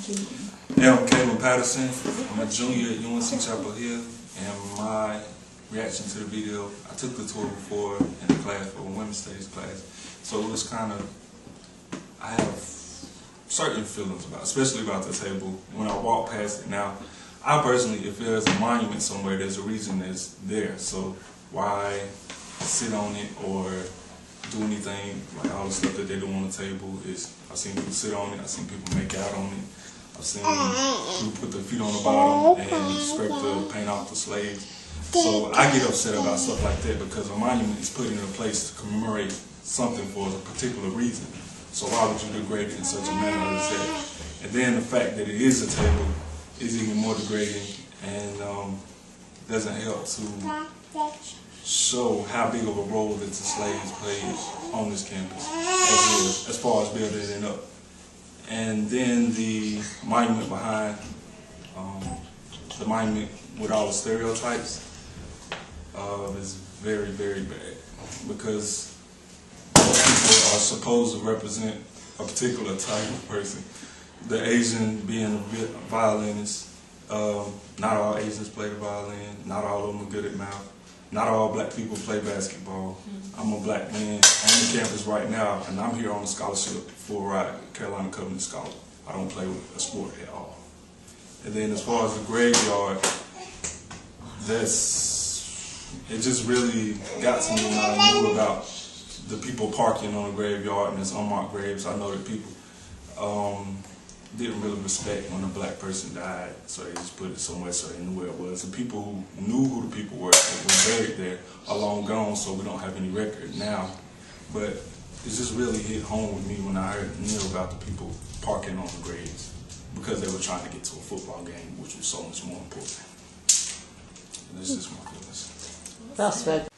Yeah, I'm Caleb Patterson. I'm a junior at UNC Chapel Hill, and my reaction to the video, I took the tour before in the class for a women's studies class, so it was kind of, I have certain feelings about, especially about the table when I walk past it. Now, I personally, if there's a monument somewhere, there's a reason it's there, so why sit on it or do anything, like all the stuff that they do on the table is, I've seen people sit on it, I've seen people make out on it, I've seen people put their feet on the bottom and scrape the paint off the slaves. So I get upset about stuff like that because a monument is put in a place to commemorate something for a particular reason. So why would you degrade it in such a manner as that? And then the fact that it is a table is even more degrading and doesn't help to show how big of a role that the slaves played on this campus as far as building it up. And then the monument behind, the monument with all the stereotypes is very, very bad because people are supposed to represent a particular type of person. The Asian being a violinist, not all Asians play the violin, not all of them are good at math. Not all black people play basketball. I'm a black man on the campus right now, and I'm here on a scholarship for a ride, Carolina Covenant Scholar. I don't play with a sport at all. And then as far as the graveyard, it just really got to me when I knew about the people parking on the graveyard and it's unmarked graves. I know that people didn't really respect when a black person died, so they just put it somewhere so they knew where it was. And people who knew who the people were that were buried there are long gone, so we don't have any record now. But it just really hit home with me when I knew about the people parking on the graves because they were trying to get to a football game, which was so much more important. And this is my feelings. Well spoken.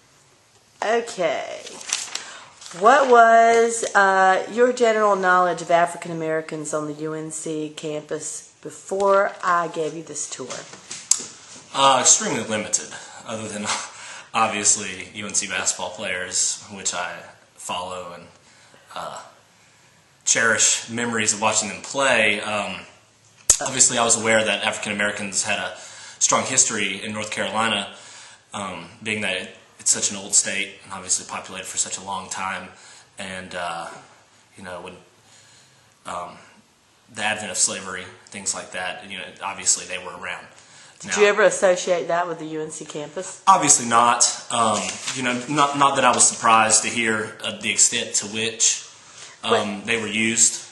Okay. What was your general knowledge of African Americans on the UNC campus before I gave you this tour? Extremely limited, other than obviously UNC basketball players, which I follow and cherish memories of watching them play. Obviously, I was aware that African Americans had a strong history in North Carolina, being that it's such an old state and obviously populated for such a long time, and you know, when the advent of slavery, things like that, you know, obviously they were around. Did you ever associate that with the UNC campus? Obviously not. You know, not that I was surprised to hear the extent to which they were used,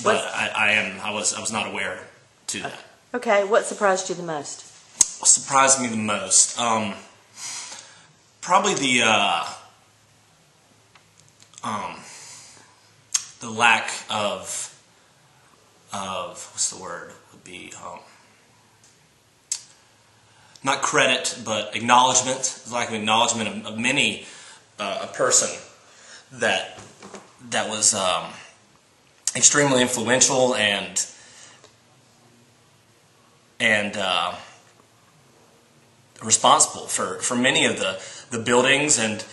but I was not aware to that. Okay, what surprised you the most? What surprised me the most? Probably the lack of what's the word would be, not credit but acknowledgement. The lack of acknowledgement of many a person that was extremely influential and responsible for many of the buildings and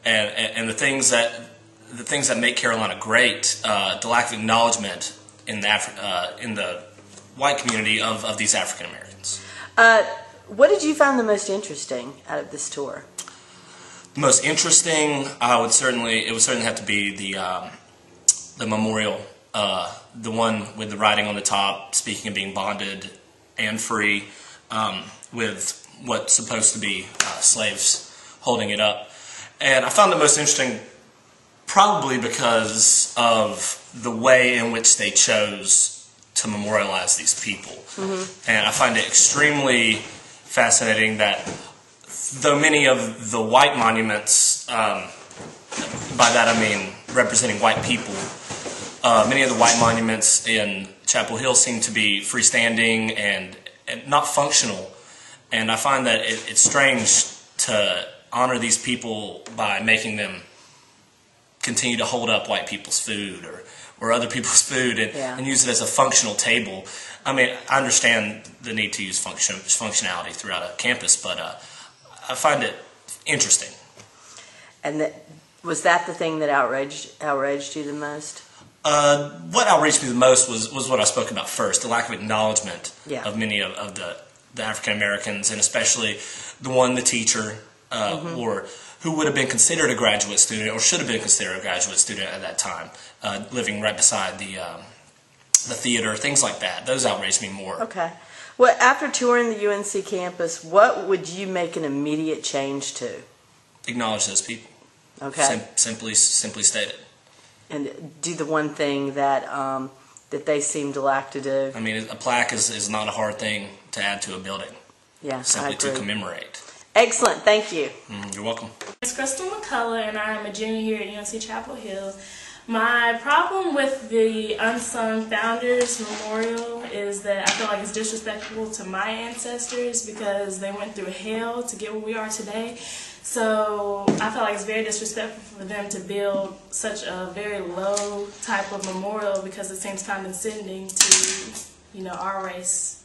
the things that make Carolina great. The lack of acknowledgement in the white community of these African Americans. What did you find the most interesting out of this tour? The most interesting, it would certainly have to be the memorial, the one with the writing on the top, speaking of being bonded and free, with what's supposed to be slaves holding it up. And I found it most interesting probably because of the way in which they chose to memorialize these people. Mm-hmm. And I find it extremely fascinating that though many of the white monuments, by that I mean representing white people, many of the white monuments in Chapel Hill seem to be freestanding and not functional. And I find that it's strange to honor these people by making them continue to hold up white people's food or other people's food and use it as a functional table. I mean, I understand the need to use functionality throughout a campus, but I find it interesting. And was that the thing that outraged you the most? What outraged me the most was what I spoke about first, the lack of acknowledgement of many of the African Americans, and especially the teacher, or who would have been considered a graduate student, or should have been considered a graduate student at that time, living right beside the theater, things like that. Those outraged me more. Okay. Well, after touring the UNC campus, what would you make an immediate change to? Acknowledge those people. Okay. Simply stated. And do the one thing that that they seem to lack to do. I mean, a plaque is not a hard thing to add to a building. Yeah, simply I agree. to commemorate. Excellent. Thank you. You're welcome. It's Crystal McCullough, and I am a junior here at UNC Chapel Hill. My problem with the Unsung Founders Memorial is that I feel like it's disrespectful to my ancestors because they went through hell to get where we are today. So I feel like it's very disrespectful for them to build such a very low type of memorial because it seems condescending to, you know, our race.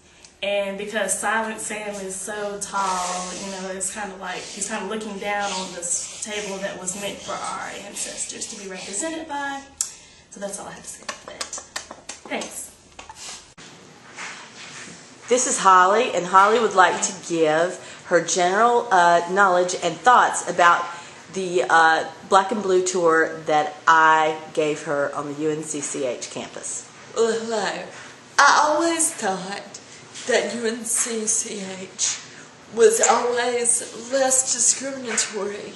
And because Silent Sam is so tall, you know, it's kind of like he's kind of looking down on this table that was meant for our ancestors to be represented by. So that's all I have to say about that. Thanks. This is Holly, and Holly would like to give her general knowledge and thoughts about the Black and Blue tour that I gave her on the UNCCH campus. Well, hello. I always thought that UNCCH was always less discriminatory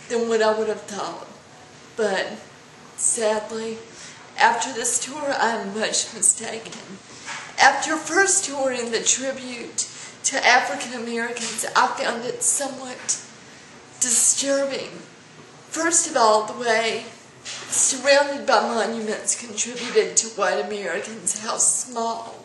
than what I would have thought. But sadly, after this tour, I'm much mistaken. After first touring the tribute to African Americans, I found it somewhat disturbing. First of all, the way surrounded by monuments contributed to white Americans, how small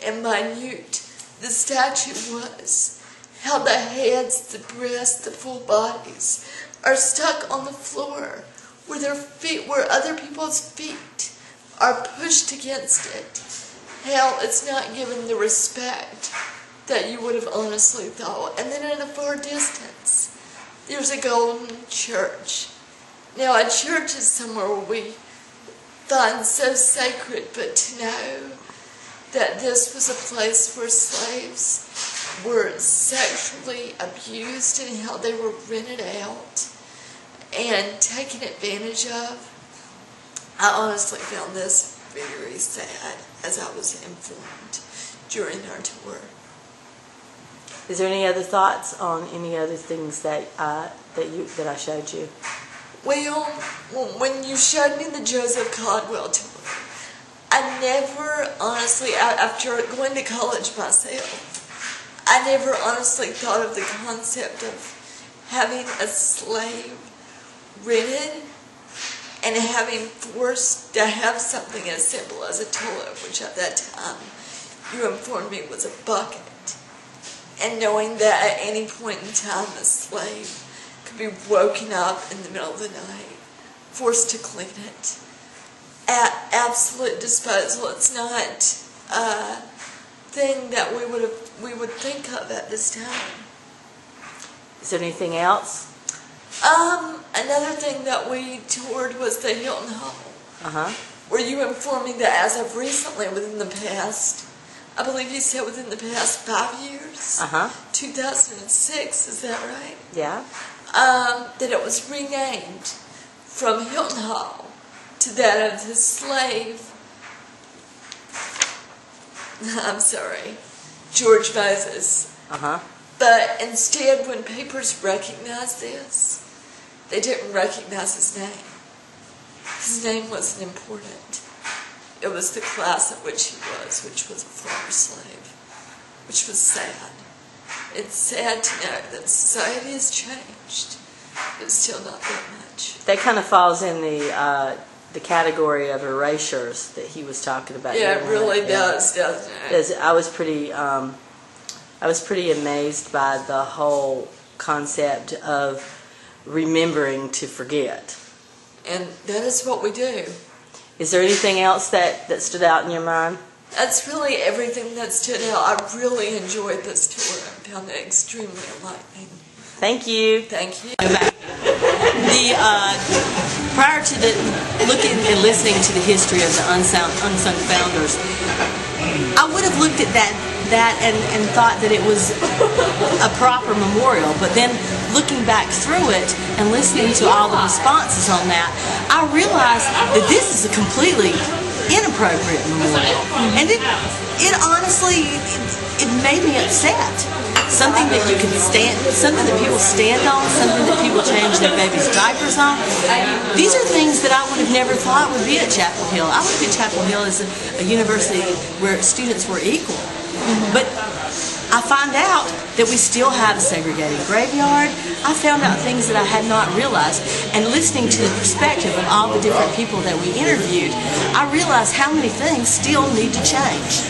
and minute the statue was, how the heads, the breasts, the full bodies are stuck on the floor where their feet, where other people's feet are pushed against it, how it's not given the respect that you would have honestly thought. And then in a far distance, there's a golden church. Now, a church is somewhere where we find so sacred, but to know that this was a place where slaves were sexually abused and how they were rented out and taken advantage of, I honestly found this very sad as I was informed during our tour. Is there any other thoughts on any other things that I showed you? Well, when you showed me the Joseph Caldwell tour, I never honestly, after going to college myself, I never honestly thought of the concept of having a slave rented and having forced to have something as simple as a toilet, which at that time you informed me was a bucket, and knowing that at any point in time a slave could be woken up in the middle of the night, forced to clean it, at absolute disposal. It's not a thing that we would think of at this time. Is there anything else? Another thing that we toured was the Hilton Hall. Where you informed me that as of recently, within the past, I believe you said within the past 5 years, 2006, is that right? Yeah. That it was renamed from Hilton Hall to that of his slave, I'm sorry, George Moses. But instead, when papers recognized this, they didn't recognize his name. His name wasn't important. It was the class at which he was, which was a former slave, which was sad. It's sad to know that society has changed, but still not that much. That kind of falls in the category of erasures that he was talking about. Yeah, it really does, doesn't it? I was pretty amazed by the whole concept of remembering to forget. And that is what we do. Is there anything else that stood out in your mind? That's really everything that stood out. I really enjoyed this tour and found it extremely enlightening. Thank you. Thank you. Prior to looking and listening to the history of the unsung founders, I would have looked at that and thought that it was a proper memorial. But then looking back through it and listening to all the responses on that, I realized that this is a completely inappropriate memorial. And it honestly, it made me upset. Something that you can stand, something that people stand on, something that people change their babies' diapers on. These are things that I would have never thought would be at Chapel Hill. I looked at Chapel Hill as a university where students were equal. But I find out that we still have a segregated graveyard. I found out things that I had not realized. And listening to the perspective of all the different people that we interviewed, I realized how many things still need to change.